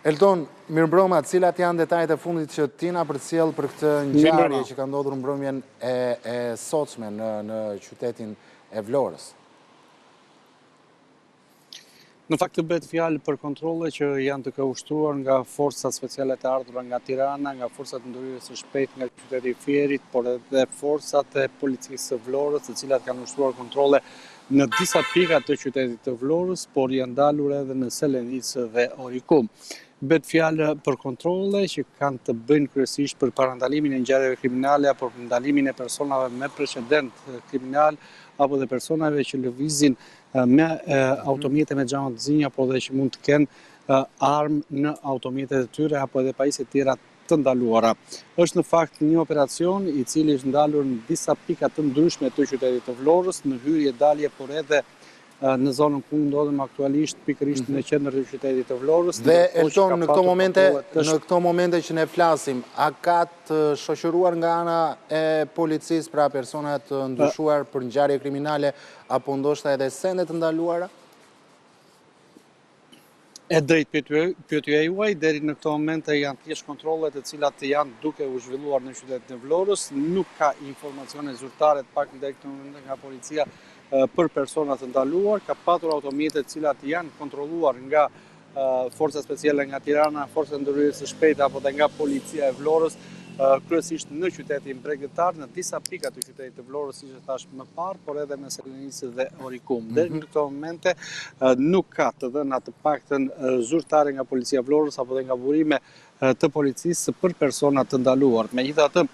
Elton, mirëmbrëma, cilat janë detajet e fundit që ti na përcjell për këtë ngjarje që ka ndodhur mbrëmjen e sotshme në qytetin e Vlorës? Në fakt bëhet fjalë për kontrolle që janë të ushtruar nga forcat speciale të ardhura nga Tirana, nga forcat ndërhyrjes së shpejtë nga qyteti i Fierit, por edhe forcat e policisë së Vlorës, të cilat kanë ushtruar kontrolle në disa pika të qytetit të Vlorës, por janë dalur edhe në Selenicë dhe Orikum. Bëhet fjalë për kontrolle që kanë të bëjnë kryesisht për parandalimin e ngjarjeve kriminale apo për ndalimin e personave me precedent kriminal apo dhe personave që lëvizin me automjete me xhama të zinj apo dhe që mund të kenë armë në automjetet e tyre apo edhe pajisje të tjera të ndaluara. Është në fakt një operacion i cili është ndalur në disa pika të ndryshme të qytetit të Vlorës, në hyrje dalje, por edhe në zonën ku ndodhem aktualisht, pikërisht në qendër të qytetit të Vlorës. Dhe Elton, në këto momente që ne flasim, a ka të shoqëruar nga ana e policisë, pra persona të ndryshuar për ngjarje kriminale apo ndoshta edhe sende të ndaluara? E drejt pyetja juaj, deri në këto momente janë thjesht kontrollet të cilat janë duke u zhvilluar në qytetin e Vlorës, nuk ka informacione zyrtare të paktën deri këto momente nga policia për persona të ndaluar, ka patur automjete të cilat janë kontrolluar nga forca speciale nga Tirana, forca ndërhyrjes së shpejtë apo dhe nga policia e Vlorës, kryesisht në qytetin bregdetar, në disa pika të qytetit të Vlorës, siç e thash më parë, por edhe në Selenicë dhe Orikum. Deri në këto momente nuk ka të dhëna të paktën zyrtare nga policia e Vlorës apo dhe nga burime të policisë për persona të ndaluar. Megjithatë,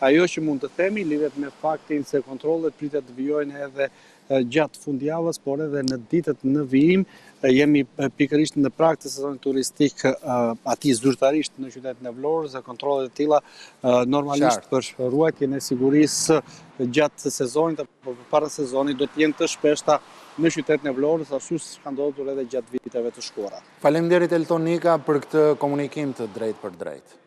ajo që mund të themi lidhet me faktin se kontrollet pritet të vijojnë edhe gjatë fundjavës, por edhe në ditët në vijim. Jemi pikërisht në prag të sezonit turistik aty zyrtarisht në qytetin e Vlorës, dhe kontrollet e tilla normalisht për ruajtjen e sigurisë gjatë sezonit apo përpara sezonit do të jenë të shpeshta në qytetin e Vlorës, ashtu siç ka ndodhur edhe gjatë viteve të shkuara. Faleminderit Elton Nika për këtë komunikim të drejtë për drejtë.